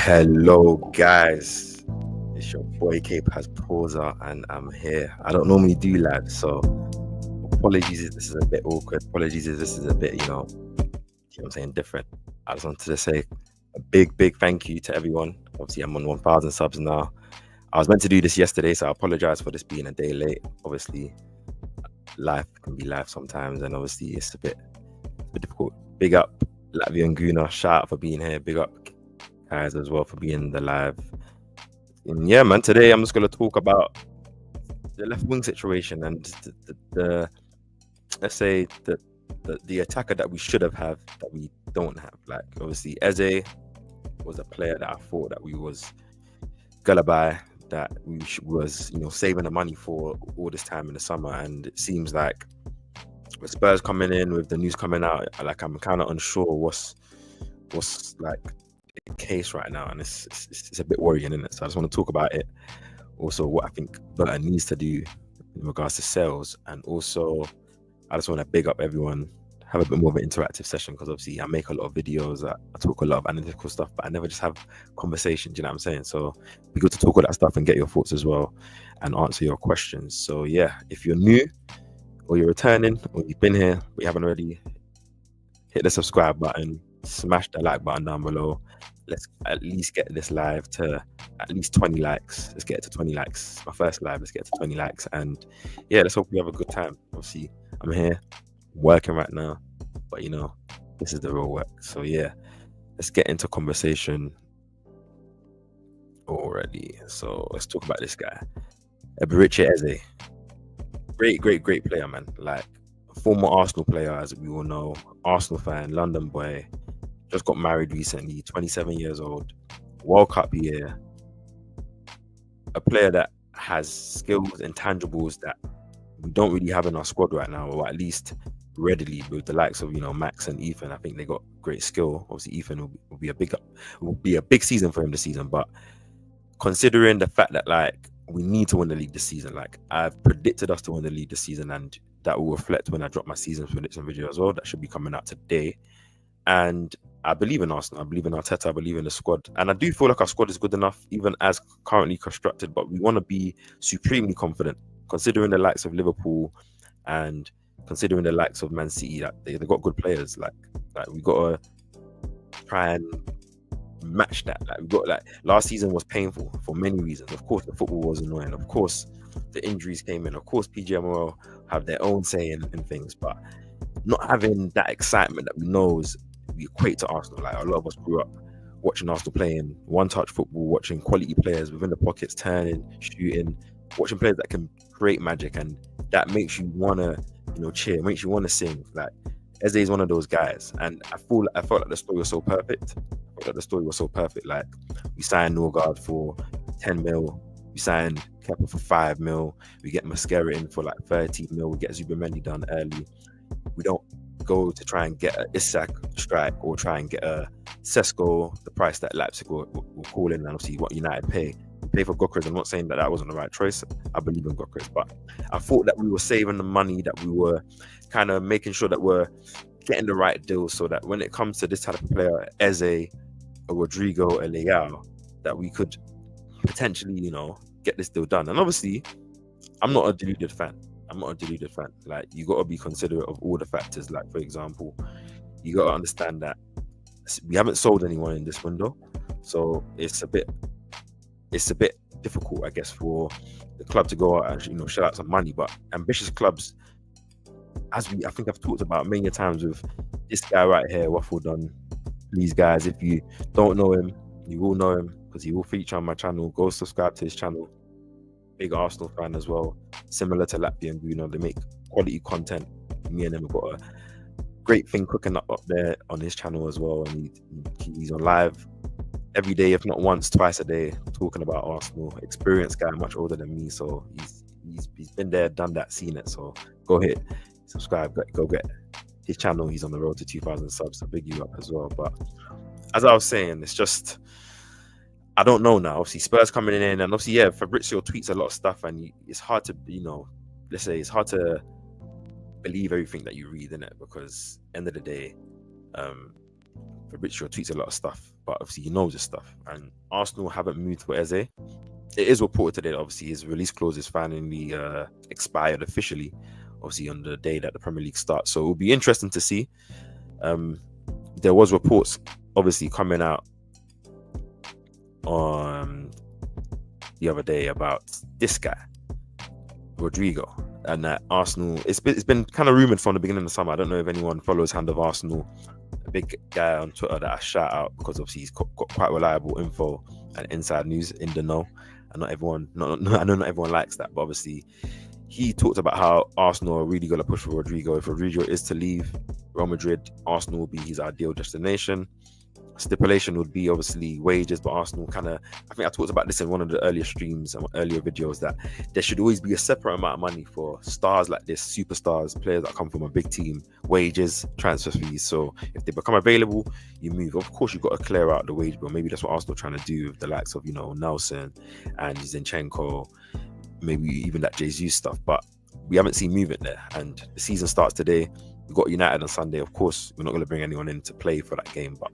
Hello, guys. It's your boy Cape has Pauser, and I'm here. I don't normally do live, so apologies if this is a bit awkward. Apologies if this is a bit, I'm saying, different. I just wanted to say a big thank you to everyone. Obviously, I'm on 1,000 subs now. I was meant to do this yesterday, so I apologize for this being a day late. Obviously, life can be life sometimes, and obviously, it's a bit difficult. Big up Latvia and Guna. Shout out for being here. Big up guys as well for being the live. And yeah, man, today I'm just going to talk about the left wing situation and the let's say the attacker that we should have that we don't have. Like, obviously Eze was a player that I thought that we was gonna buy, that we was saving the money for all this time in the summer, and it seems like with Spurs coming in, with the news coming out, like I'm kind of unsure what's like the case right now, and it's a bit worrying, isn't it? So I just want to talk about it. Also, what I think Berta needs to do in regards to sales, and also I just want to big up everyone, have a bit more of an interactive session, because obviously I make a lot of videos, I talk a lot of analytical stuff, but I never just have conversations. You know what I'm saying? So it'd be good to talk all that stuff and get your thoughts as well, and answer your questions. So yeah, if you're new or you're returning or you've been here but you haven't already, hit the subscribe button, smash the like button down below. Let's at least get this live to at least 20 likes. Let's get it to 20 likes. My first live, let's get it to 20 likes. And yeah, let's hope we have a good time. Obviously, I'm here working right now, but this is the real work. So yeah, let's get into conversation already. So let's talk about this guy, Eberiche Eze. Great player, man. Like, former Arsenal player, as we all know, Arsenal fan, London boy, just got married recently, 27 years old, World Cup year, a player that has skills and tangibles that we don't really have in our squad right now, or at least readily, with the likes of Max and Ethan. I think they got great skill. Obviously, Ethan will be a big season for him this season, but considering the fact that, like, we need to win the league this season, like, I've predicted us to win the league this season, and that will reflect when I drop my season prediction video as well. That should be coming out today. And I believe in Arsenal, I believe in Arteta, I believe in the squad, and I do feel like our squad is good enough, even as currently constructed, but we want to be supremely confident, considering the likes of Liverpool and considering the likes of Man City, that they got good players. Like we got to try and match that. Like, we got, like, last season was painful for many reasons. Of course, the football was annoying. Of course, the injuries came in. Of course, PGMOL have their own say in things, but not having that excitement that we know we equate to Arsenal. Like, a lot of us grew up watching Arsenal playing one-touch football, watching quality players within the pockets, turning, shooting, watching players that can create magic, and that makes you want to, cheer, makes you want to sing. Like, Eze is one of those guys, and I felt like the story was so perfect. Like, we signed Norgard for 10 mil, we signed Kepa for 5 mil, we get Mascara in for like 13 mil, we get Zubamendi done early. We don't go to try and get a Isak strike or try and get a Sesko, the price that Leipzig will call in, and obviously what United pay. We pay for Gokras. I'm not saying that wasn't the right choice. I believe in Gokras, but I thought that we were saving the money, that we were kind of making sure that we're getting the right deals, so that when it comes to this type of player, Eze, a Rodrygo, a Leao, that we could potentially, get this deal done. And obviously, I'm not a deluded fan. Like, you got to be considerate of all the factors. Like, for example, you got to understand that we haven't sold anyone in this window, so it's a bit difficult, I guess, for the club to go out and shell out some money. But ambitious clubs, I think I've talked about many times with this guy right here, Waffle Done. Please, guys, if you don't know him, you will know him, because he will feature on my channel. Go subscribe to his channel. Big Arsenal fan as well, similar to Latvia and Bruno. They make quality content. Me and him have got a great thing cooking up there on his channel as well, and he's on live every day, if not once, twice a day, talking about Arsenal. Experienced guy, much older than me, so he's been there, done that, seen it. So go hit subscribe, go get his channel. He's on the road to 2,000 subs, so big you up as well. But as I was saying, it's just, I don't know now. Obviously, Spurs coming in, and obviously, yeah, Fabrizio tweets a lot of stuff, and it's hard to, let's say, it's hard to believe everything that you read in it, because end of the day, Fabrizio tweets a lot of stuff, but obviously he knows his stuff. And Arsenal haven't moved for Eze. It is reported today that obviously his release clause is finally expired officially, obviously on the day that the Premier League starts. So it will be interesting to see. There was reports obviously coming out on the other day about this guy, Rodrygo, and that Arsenal, it's been kind of rumoured from the beginning of the summer. I don't know if anyone follows Hand of Arsenal, a big guy on Twitter that I shout out because obviously he's got quite reliable info and inside news in the know. And not everyone, I know not everyone likes that, but obviously he talked about how Arsenal are really going to push for Rodrygo. If Rodrygo is to leave Real Madrid, Arsenal will be his ideal destination. Stipulation would be obviously wages, but Arsenal kind of, I think I talked about this in one of the earlier streams and earlier videos, that there should always be a separate amount of money for stars like this, superstars, players that come from a big team, wages, transfer fees. So if they become available, you move. Of course, you've got to clear out the wage bill. Maybe that's what Arsenal are trying to do with the likes of, Nelson and Zinchenko, maybe even that Jesus stuff, but we haven't seen movement there. And the season starts today. We've got United on Sunday. Of course, we're not going to bring anyone in to play for that game, but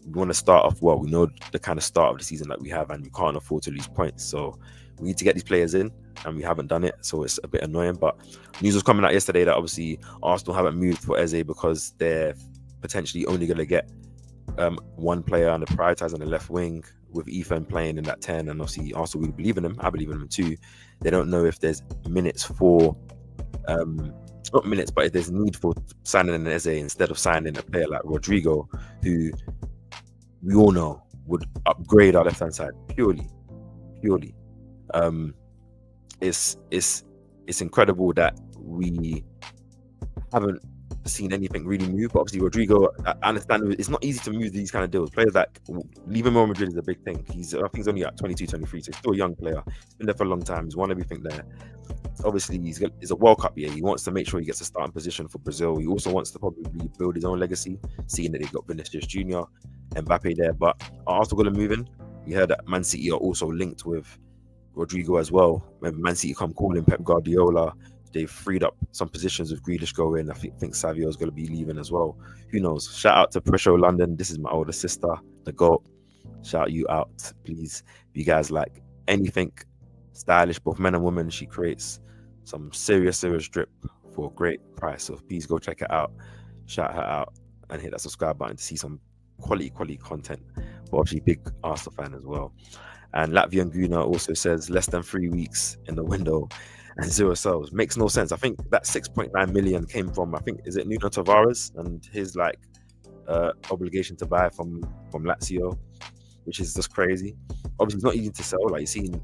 we want to start off well. We know the kind of start of the season that we have, and we can't afford to lose points. So we need to get these players in, and we haven't done it. So it's a bit annoying. But news was coming out yesterday that obviously Arsenal haven't moved for Eze because they're potentially only going to get one player and they're prioritizing the left wing with Ethan playing in that 10. And obviously Arsenal really believe in him. I believe in him too. They don't know if there's minutes for not minutes, but if there's need for signing an Eze instead of signing a player like Rodrygo, who we all know would upgrade our left-hand side purely. It's incredible that we haven't seen anything really move. But obviously Rodrygo, I understand it's not easy to move these kind of deals. Players like leaving Real Madrid is a big thing. I think he's only at 22, 23, so he's still a young player. He's been there for a long time. He's won everything there. Obviously, it's a World Cup year. He wants to make sure he gets a starting position for Brazil. He also wants to probably build his own legacy, seeing that they've got Vinicius Jr., Mbappe there. But are Arsenal going to move in? We heard that Man City are also linked with Rodrygo as well. When Man City come calling Pep Guardiola, they've freed up some positions with Grealish going. I think Savio is going to be leaving as well. Who knows? Shout out to Presho London. This is my older sister, the GOAT. Shout you out, please. If you guys like anything stylish, both men and women, she creates some serious drip for a great price. So please go check it out. Shout her out and hit that subscribe button to see some quality content. But obviously big Arsenal fan as well. And Latvian Guna also says less than 3 weeks in the window and 0 sales. Makes no sense. I think that 6.9 million came from, I think, is it Nuno Tavares and his obligation to buy from Lazio, which is just crazy. Obviously, it's not easy to sell. Like, you've seen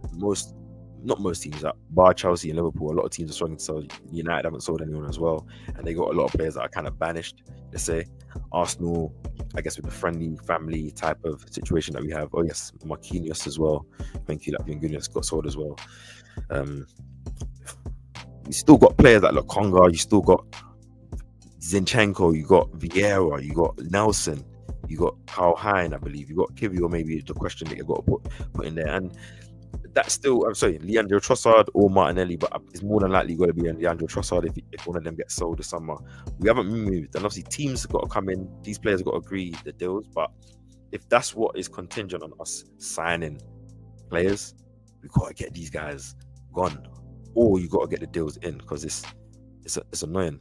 not most teams, bar Chelsea and Liverpool, a lot of teams are struggling to sell. United haven't sold anyone as well, and they got a lot of players that are kind of banished. Let's say Arsenal, I guess, with the friendly family type of situation that we have. Oh yes, Marquinhos as well. Thank you, Latvian Goodness got sold as well. You still got players like Lokonga, you still got Zinchenko, you got Vieira, you got Nelson, you got Carl Hein, I believe, you got Kivio, maybe the question that you got to put in there. And that's still, I'm sorry, Leandro Trossard or Martinelli, but it's more than likely going to be Leandro Trossard if one of them gets sold this summer. We haven't moved, and obviously teams have got to come in, these players have got to agree the deals, but if that's what is contingent on us signing players, we've got to get these guys gone, or you got to get the deals in, because it's annoying.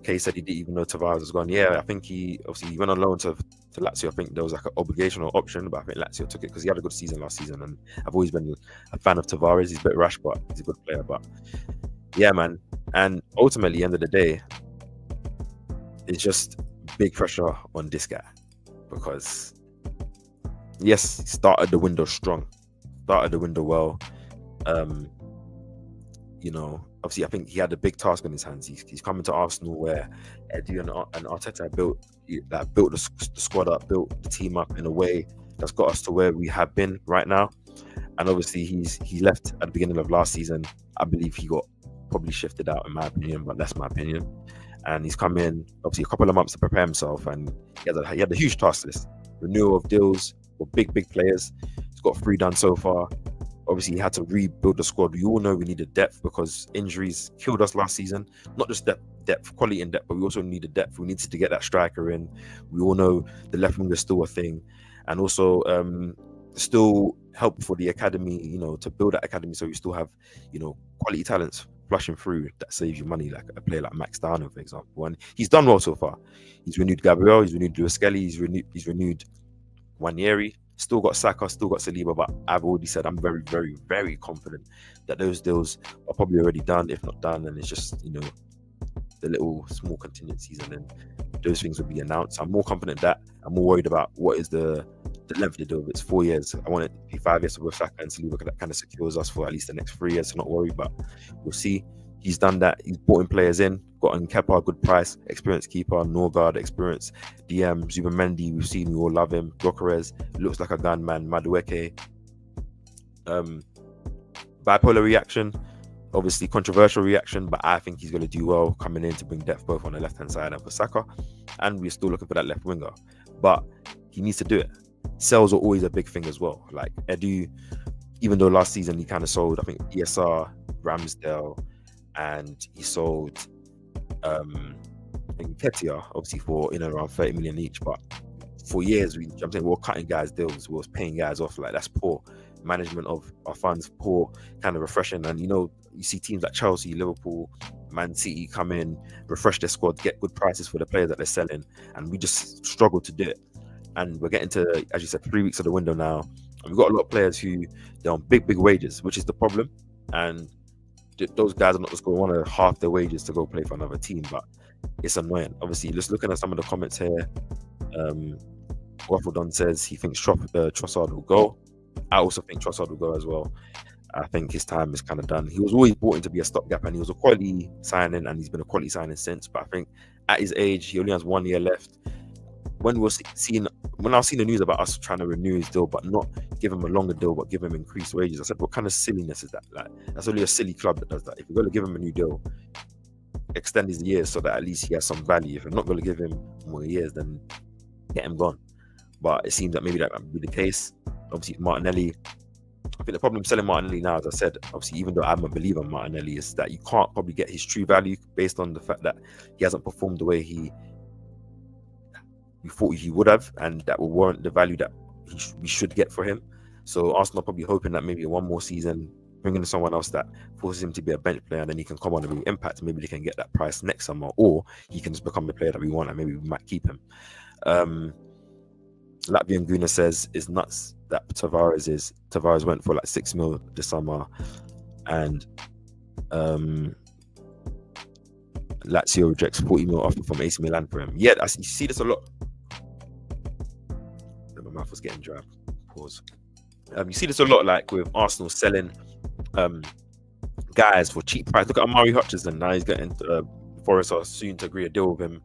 Kay said he didn't even know Tavares was gone. Yeah, I think he went on loan to Lazio. I think there was like an obligation or option, but I think Lazio took it because he had a good season last season, and I've always been a fan of Tavares. He's a bit rash, but he's a good player. But yeah, man. And ultimately, end of the day, it's just big pressure on this guy, because yes, he started the window strong, started the window well. Obviously, I think he had a big task on his hands. He's coming to Arsenal where Eddie and Arteta built the squad up, built the team up in a way that's got us to where we have been right now. And obviously, he left at the beginning of last season. I believe he got probably shifted out, in my opinion, but that's my opinion. And he's come in, obviously, a couple of months to prepare himself, and he had a huge task list. Renewal of deals for big players. He's got 3 done so far. Obviously, he had to rebuild the squad. We all know we needed depth because injuries killed us last season. Not just depth, quality and depth, but we also needed depth. We needed to get that striker in. We all know the left wing is still a thing, and also still help for the academy. To build that academy, so we still have quality talents flushing through that saves you money, like a player like Max Downer, for example. And he's done well so far. He's renewed Gabriel. He's renewed Lewis Skelly. He's renewed Wanyeri. Still got Saka, still got Saliba, but I've already said I'm very, very, very confident that those deals are probably already done, if not done, and it's just the little small contingencies, and then those things will be announced. I'm more confident that I'm more worried about what is the length of the deal. If it's 4 years, I want it to be 5 years with Saka and Saliba. That kind of secures us for at least the next 3 years. So not worried, but we'll see. He's done that. He's brought in players in, got in Kepa, good price, experienced keeper, Norgard, experienced DM, Zubamendi, we've seen, we all love him. Gyökeres, looks like a gunman. Madueke. Bipolar reaction, obviously controversial reaction, but I think he's going to do well coming in to bring depth both on the left-hand side and for Saka. And we're still looking for that left winger. But he needs to do it. Sales are always a big thing as well. Like Edu, even though last season he kind of sold, I think, ESR, Ramsdale, and he sold Nketiah, obviously for around 30 million each. But for years, we were cutting guys' deals, we were paying guys off. Like, that's poor management of our funds, poor kind of refreshing. And you see teams like Chelsea, Liverpool, Man City come in, refresh their squad, get good prices for the players that they're selling, and we just struggle to do it. And we're getting to, as you said, 3 weeks of the window now, and we've got a lot of players who they're on big wages, which is the problem. And those guys are not just going to want to half their wages to go play for another team, but it's annoying. Obviously, just looking at some of the comments here, Waffledon says he thinks Trossard will go. I also think Trossard will go as well. I think his time is kind of done. He was always brought in to be a stopgap, and he was a quality signing, and he's been a quality signing since. But I think at his age, he only has 1 year left. When I was seeing the news about us trying to renew his deal, but not give him a longer deal, but give him increased wages, I said, what kind of silliness is that? Like, that's only a silly club that does that. If you're going to give him a new deal, extend his years so that at least he has some value. If you're not going to give him more years, then get him gone. But it seems that maybe that might be the case. Obviously, Martinelli, I think the problem selling Martinelli now, as I said, obviously, even though I'm a believer in Martinelli, is that you can't probably get his true value based on the fact that he hasn't performed the way you thought he would have, and that will warrant the value that we should get for him. So Arsenal are probably hoping that maybe one more season, bringing in someone else that forces him to be a bench player, and then he can come on and really impact. Maybe they can get that price next summer, or he can just become the player that we want, and maybe we might keep him. Latvian Guna says it's nuts that Tavares went for like 6 mil this summer, and Lazio rejects 40 mil offer from AC Milan for him. Yeah, you see this a lot. My mouth was getting dry. Pause. You see this a lot, like with Arsenal selling guys for cheap price. Look at Amari Hutchinson. Now he's getting Forest are soon to agree a deal with him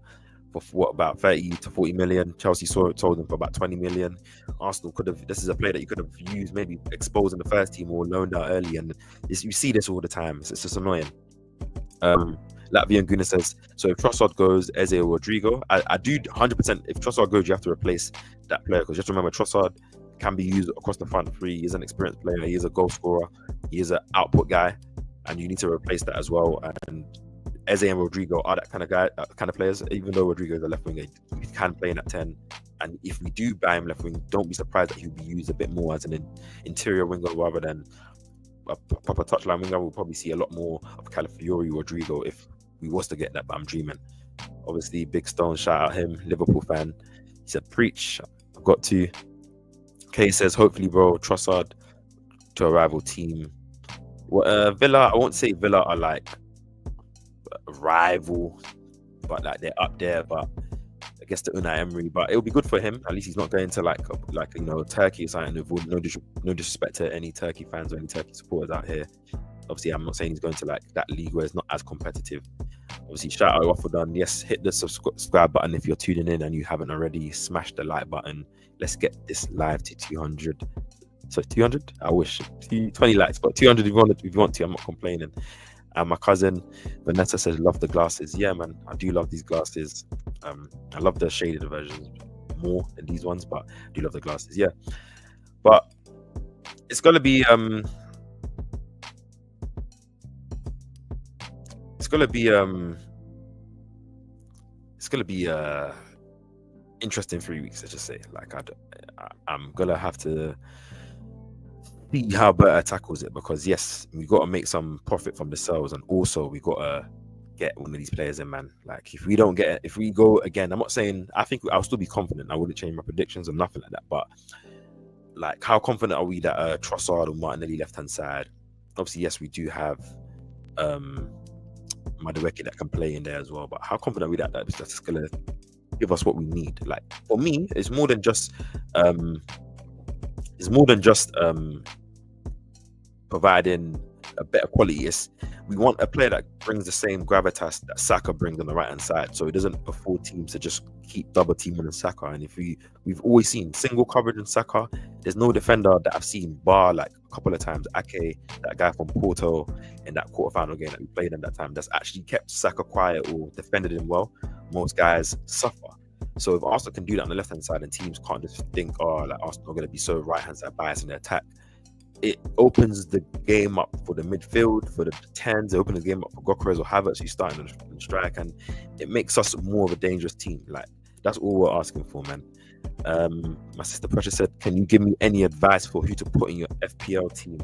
for what, about 30 to 40 million. Chelsea told him for about 20 million. Arsenal could have, this is a player that you could have used, maybe exposed in the first team or loaned out early, and you see this all the time. It's just annoying. Latvian Guna says, so if Trossard goes, Eze or Rodrygo, I do 100%. If Trossard goes, you have to replace that player, because just remember, Trossard can be used across the front three. He's an experienced player. He is a goal scorer. He is an output guy, and you need to replace that as well. And Eze and Rodrygo are that kind of players. Even though Rodrygo is a left winger, he can play in at 10. And if we do buy him left wing, don't be surprised that he'll be used a bit more as an interior winger rather than a proper touchline winger. We'll probably see a lot more of Calafiori or Rodrygo if we was to get that, but I'm dreaming. Obviously, Big Stone, shout out him, Liverpool fan. He said, preach. I've got to. Kay says, hopefully, bro, Trossard to a rival team. Well, Villa, I won't say Villa are like a rival, but like they're up there. But I guess the Unai Emery, but it'll be good for him. At least he's not going to like Turkey or something. No disrespect to any Turkey fans or any Turkey supporters out here. Obviously, I'm not saying he's going to like that league where it's not as competitive. Obviously, shout out Waffledon. Yes, hit the subscribe button if you're tuning in and you haven't already. Smash the like button. Let's get this live to 200. So 200? I wish 20 likes, but 200 if you want to. I'm not complaining. And my cousin Vanessa says, love the glasses. Yeah, man, I do love these glasses. I love the shaded versions more than these ones, but I do love the glasses. Yeah, but it's gonna be it's gonna be interesting 3 weeks. Let's just say, like, I'm gonna have to see how Berta tackles it, because yes, we got to make some profit from the sales, and also we got to get one of these players in, man. Like, if we don't get it, if we go again, I'm not saying, I think I'll still be confident. I wouldn't change my predictions or nothing like that. But like, how confident are we that Trossard or Martinelli left hand side? Obviously, yes, we do have Madueke that can play in there as well. But how confident are we that that's gonna give us what we need? Like, for me, it's more than just providing a better quality. We want a player that brings the same gravitas that Saka brings on the right hand side, so it doesn't afford teams to just keep double teaming on Saka. And if we've always seen single coverage in Saka, there's no defender that I've seen, bar like a couple of times, Ake, that guy from Porto, in that quarterfinal game that we played in that time, that's actually kept Saka quiet or defended him well. Most guys suffer. So if Arsenal can do that on the left hand side, and teams can't just think, oh, like, Arsenal are going to be so right hand side biased in their attack, it opens the game up for the midfield, for the 10s. It opens the game up for Gokeres or Havertz, who's starting on strike, and it makes us more of a dangerous team. Like, that's all we're asking for, man. My sister Precious said, can you give me any advice for who to put in your FPL team?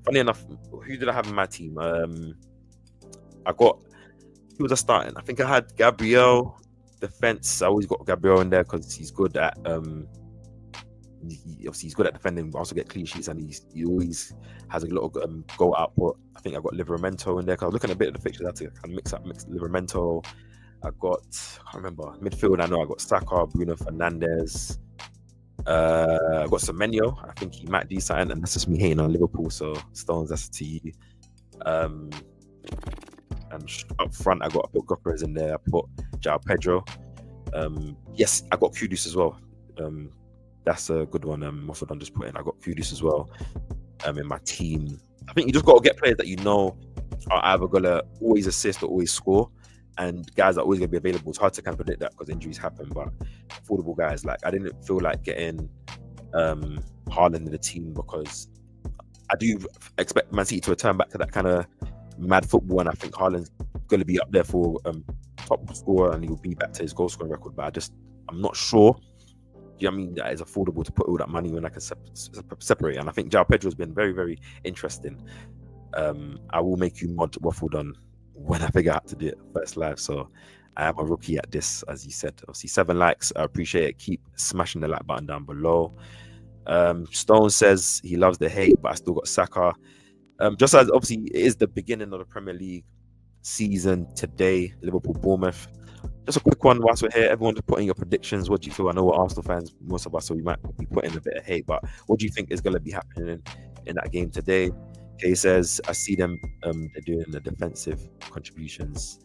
Funny enough, who did I have in my team? I got, who was I starting? I think I had Gabriel defense. I always got Gabriel in there because he's good at obviously he's good at defending, but also get clean sheets, and he always has a lot of goal output. I think I got Livramento in there because I was looking at a bit of the fixtures. I had to kind of mix Livramento. I can't remember midfield. I know I got Saka, Bruno Fernandes. I got Semenyo. I think he might do something, and that's just me hating on Liverpool. So Stones, that's to you. And up front, I put Gokeres in there. I put João Pedro. Yes, I got Kudus as well. That's a good one. Also done just put in. I got Kudus as well. In my team, I think you just got to get players that you know are either gonna always assist or always score, and guys that are always gonna be available. It's hard to kind of predict that because injuries happen, but affordable guys. Like, I didn't feel like getting Haaland in the team because I do expect Man City to return back to that kind of mad football, and I think Haaland's going to be up there for top scorer, and he'll be back to his goal scoring record. But I'm not sure. Do you know what I mean? That is affordable to put all that money when I can separate. And I think João Pedro has been very, very interesting. I will make you mod Waffle Done when I figure out to do it first live. So I am a rookie at this, as you said. Obviously, 7 likes. I appreciate it. Keep smashing the like button down below. Stone says he loves the hate, but I still got Saka. Just as obviously it is the beginning of the Premier League season today, Liverpool Bournemouth. Just a quick one whilst we're here. Everyone just put in your predictions. What do you feel? I know we're Arsenal fans, most of us, so we might be putting a bit of hate, but what do you think is going to be happening in that game today? Kay says, I see them they're doing the defensive contributions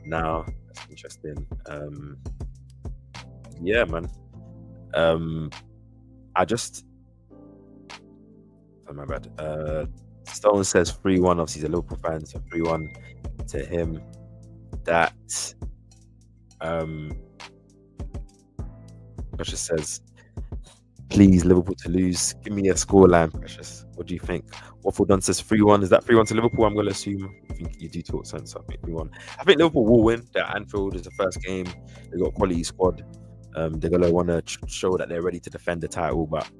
now. That's interesting. Yeah, man. My bad. Stone says 3-1. Obviously, he's a Liverpool fan, so 3-1 to him. That Precious says, please, Liverpool to lose. Give me a scoreline, Precious. What do you think? Waffle Dunn says 3-1. Is that 3-1 to Liverpool? I'm going to assume. I think you do talk sense. So I think 3-1. I think Liverpool will win. They're at Anfield. It's the first game. They've got a quality squad. They're going to want to show that they're ready to defend the title, but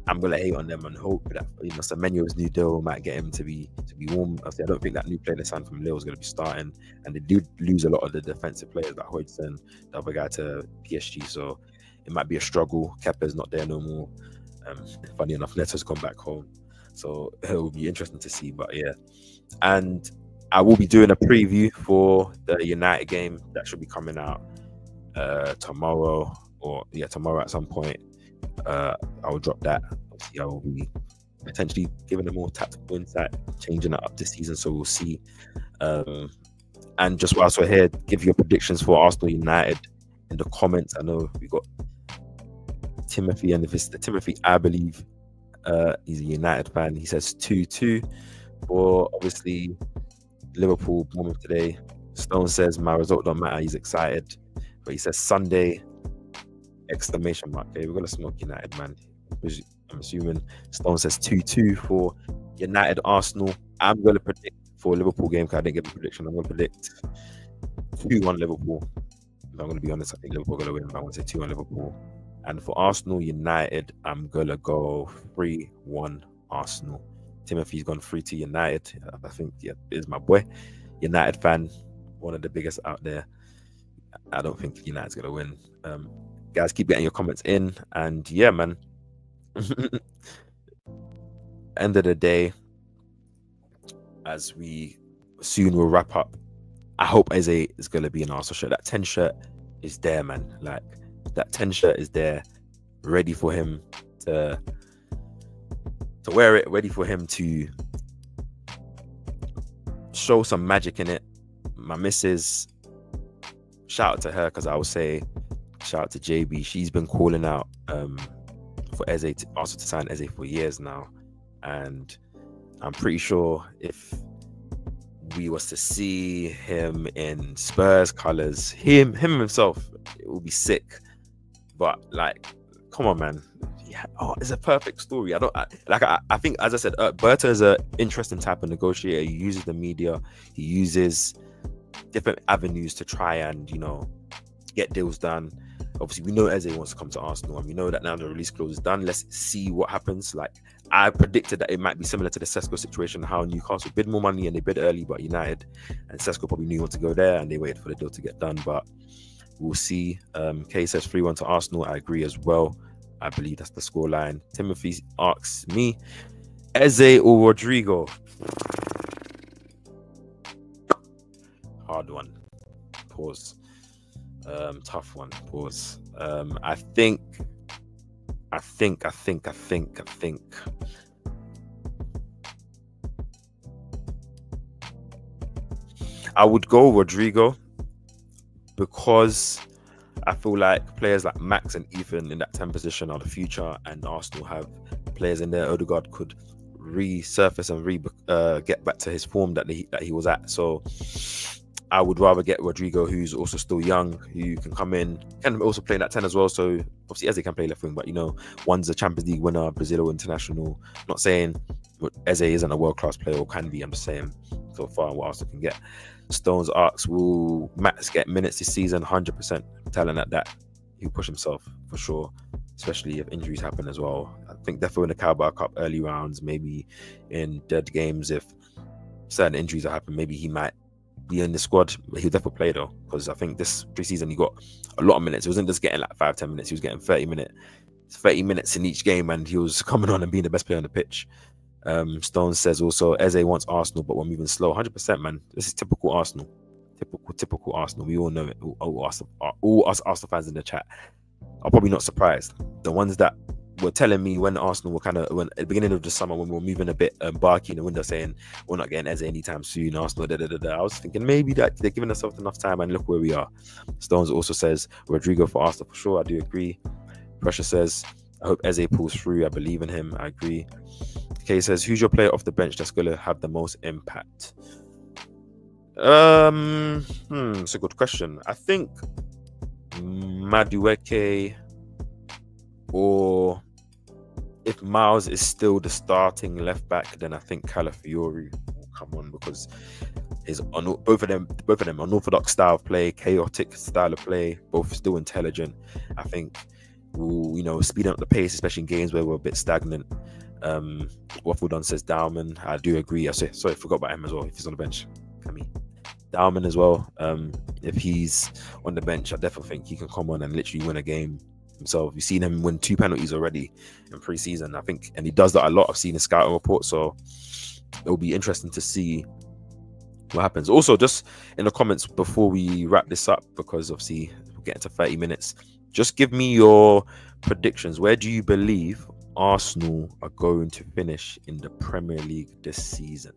I'm gonna hate on them and hope that Semenyo's new deal might get him to be warm. I don't think that new player they signed from Lille is gonna be starting, and they do lose a lot of the defensive players like Hodgson, the other guy, to PSG. So it might be a struggle. Kepa's not there no more. Funny enough, Neto's gone back home, so it will be interesting to see. But yeah, and I will be doing a preview for the United game that should be coming out tomorrow at some point. I will drop that. Obviously, I will be potentially giving a more tactical insight, changing it up this season, so we'll see. And just whilst we're here, give your predictions for Arsenal United in the comments. I know we got Timothy, and if it's the Timothy, I believe he's a United fan. He says 2-2 for obviously Liverpool Bournemouth today. Stone says my result don't matter. He's excited, but he says Sunday ! Okay, we're gonna smoke United, man. I'm assuming Stone says 2-2 for United Arsenal. I'm gonna predict for Liverpool game, because I didn't give a prediction. I'm going to predict 2-1 Liverpool. If I'm going to be honest, I think Liverpool are going to win, but I want to say 2-1 Liverpool. And for Arsenal United, I'm going to go 3-1 Arsenal. Timothy's gone 3-2 United. I think, yeah, is my boy. United fan, one of the biggest out there. I don't think United's going to win. Guys, keep getting your comments in. And yeah, man. End of the day, as we soon will wrap up, I hope Eze is going to be an Arsenal shirt. That 10 shirt is there, man. Like, that 10 shirt is there, ready for him to wear it, ready for him to show some magic in it. My missus, shout out to her, because I would say shout out to JB. She's been calling out for Eze also to sign Eze for years now, and I'm pretty sure if we was to see him in Spurs colours, him himself, it would be sick. But like, come on, man. Yeah, it's a perfect story. I think, as I said, Berta is an interesting type of negotiator. He uses the media, he uses different avenues to try and, you know, get deals done. Obviously, we know Eze wants to come to Arsenal, and we know that now the release clause is done. Let's see what happens. Like, I predicted that it might be similar to the Sesko situation, how Newcastle bid more money and they bid early, but United and Sesko probably knew he wanted to go there and they waited for the deal to get done. But we'll see. Kay says 3-1 to Arsenal. I agree as well. I believe that's the scoreline. Timothy asks me, Eze or Rodrygo? Hard one. Pause. Tough one. Pause. I think I would go Rodrygo, because I feel like players like Max and Ethan in that 10 position are the future, and Arsenal have players in there. Odegaard could resurface and get back to his form that he was at. So I would rather get Rodrygo, who's also still young, who can come in, can also play in that 10 as well. So obviously Eze can play left wing, but you know, one's a Champions League winner, Brazil international. Not saying Eze isn't a world-class player or can be. I'm just saying so far what Arsenal can get. Stones asks, will Max get minutes this season? 100%. Talent at that, he'll push himself for sure, especially if injuries happen as well. I think definitely in the Carabao Cup early rounds, maybe in dead games, if certain injuries that happen, maybe he might be in the squad. He'll definitely play though, because I think this preseason he got a lot of minutes. He wasn't just getting like 5-10 minutes, he was getting 30 minutes in each game, and he was coming on and being the best player on the pitch. Stone says also, Eze wants Arsenal, but we're moving slow. 100%, man. This is typical Arsenal. Typical Arsenal. We all know it. All us Arsenal fans in the chat are probably not surprised. The ones that were telling me when Arsenal were when at the beginning of the summer, when we were moving a bit, barky in the window, saying we're not getting Eze anytime soon, Arsenal, I was thinking maybe that they're giving themselves enough time, and look where we are. Stones also says Rodrygo for Arsenal for sure. I do agree. Pressure says, I hope Eze pulls through. I believe in him. I agree. Kay says, who's your player off the bench that's going to have the most impact? It's a good question. I think Madueke, or if Miles is still the starting left back, then I think Calafiori will come on, because both of them unorthodox style of play, chaotic style of play, both still intelligent. I think will, you know, speed up the pace, especially in games where we're a bit stagnant. Waffledon says Dowman. I do agree. Sorry, forgot about him as well. If he's on the bench, Dowman as well. If he's on the bench, I definitely think he can come on and literally win a game himself. You've seen him win 2 penalties already in pre-season, I think, and he does that a lot. I've seen his scouting report, so it'll be interesting to see what happens. Also, just in the comments before we wrap this up, because obviously we're getting to 30 minutes, just give me your predictions. Where do you believe Arsenal are going to finish in the Premier League this season?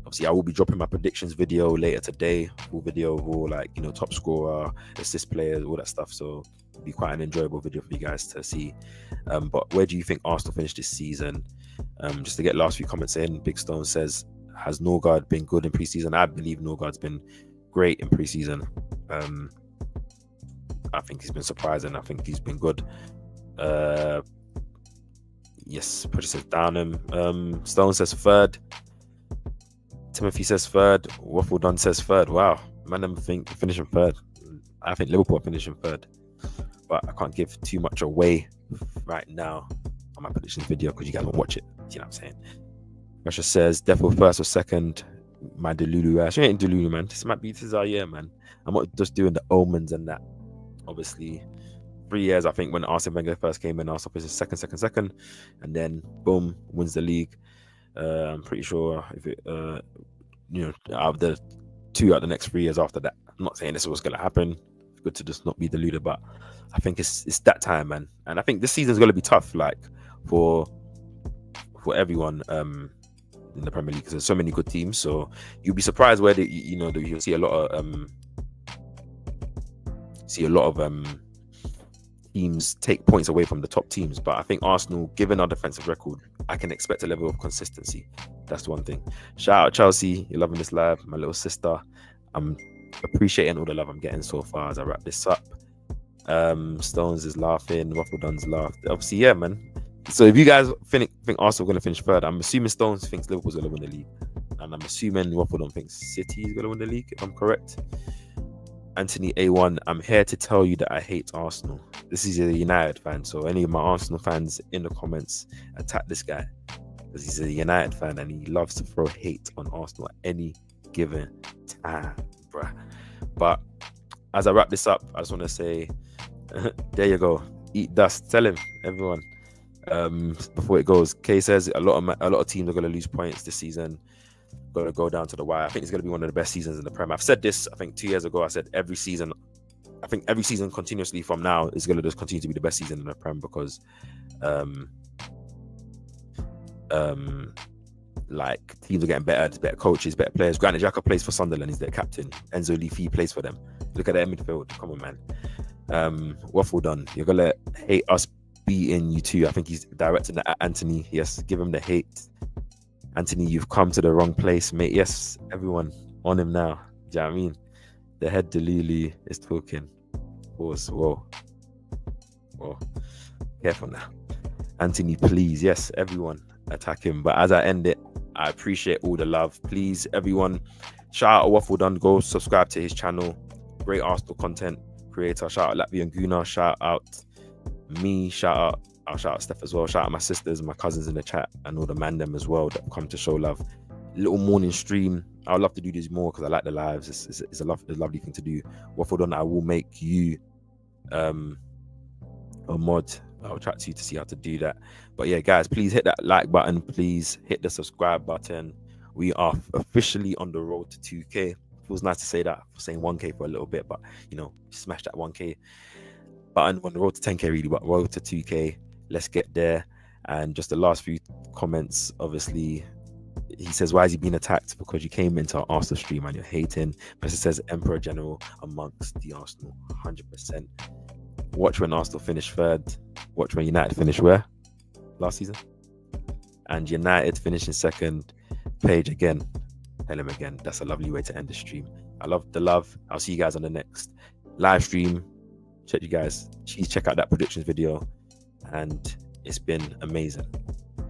Obviously, I will be dropping my predictions video later today. Full video of all, like, you know, top scorer, assist players, all that stuff. So it'll be quite an enjoyable video for you guys to see. But where do you think Arsenal finish this season? Just to get last few comments in, Big Stone says, has Norgard been good in preseason? I believe Norgard's been great in preseason. I think he's been surprising. I think he's been good. Yes, Pretty says Downham. Stone says third. Timothy says third. Waffle Done says third. Wow, man, I'm finishing third. I think Liverpool are finishing third, but I can't give too much away right now on my predictions video because you guys won't watch it. You know what I'm saying? Russia says Defo first or second. My Delulu ass. You ain't Delulu, man. This is our year, man. I'm not just doing the omens and that. Obviously, 3 years, I think, when Arsene Wenger first came in, Arsenal is second, and then boom, wins the league. I'm pretty sure if it, out of the 2 out of the next 3 years after that. I'm not saying this was going to happen. It's good to just not be deluded, but I think it's that time, man. And I think this season's going to be tough, like for everyone in the Premier League, because there's so many good teams. So you'll be surprised where you'll see a lot of teams take points away from the top teams. But I think Arsenal, given our defensive record, I can expect a level of consistency. That's one thing. Shout out Chelsea, you're loving this live. My little sister, I'm appreciating all the love I'm getting so far as I wrap this up. Stones is laughing, Waffle Dunn's laughed. Obviously, yeah, man. So if you guys think Arsenal are going to finish third, I'm assuming Stones thinks Liverpool's going to win the league, and I'm assuming Waffle Dunn thinks City is going to win the league, if I'm correct. Anthony A1, I'm here to tell you that I hate Arsenal. This is a United fan, so any of my Arsenal fans in the comments, attack this guy, because he's a United fan and he loves to throw hate on Arsenal at any given time, bruh. But as I wrap this up, I just want to say, there you go. Eat dust. Tell him, everyone. Before it goes, Kay says a lot of teams are going to lose points this season. Going to go down to the wire. I think it's going to be one of the best seasons in the Prem. I've said this, I think 2 years ago. I said every season continuously from now is going to just continue to be the best season in the Prem, because like teams are getting better, better coaches, better players. Granit Xhaka plays for Sunderland, he's their captain. Enzo Leafy plays for them. Look at their midfield. Come on, man. Waffle Done. You're gonna hate us beating you too. I think he's directing that at Anthony. Yes, give him the hate. Anthony, you've come to the wrong place, mate. Yes, everyone on him now. Do you know what I mean? The head Delulu is talking. Pause. Whoa. Careful now. Anthony, please. Yes, everyone attack him. But as I end it, I appreciate all the love. Please, everyone, shout out Waffle Done. Go subscribe to his channel. Great Arsenal content creator. Shout out Latvian Guna. Shout out me. I'll shout out Steph as well. Shout out my sisters and my cousins in the chat, and all the man them as well that come to show love. Little morning stream. I would love to do this more because I like the lives. It's a lovely thing to do. Waffle Done, I will make you a mod. I'll chat to you to see how to do that. But yeah, guys, please hit that like button. Please hit the subscribe button. We are officially on the road to 2K. Feels nice to say that. For saying 1K for a little bit, but smash that 1K button. On the road to 10K really, but road to 2K. Let's get there. And just the last few comments, obviously, he says, why is he being attacked? Because you came into our Arsenal stream and you're hating. But it says Emperor General amongst the Arsenal, 100%. Watch when Arsenal finish third. Watch when United finish where? Last season. And United finishing second. Page again. Tell him again. That's a lovely way to end the stream. I love the love. I'll see you guys on the next live stream. Check out that predictions video. And it's been amazing.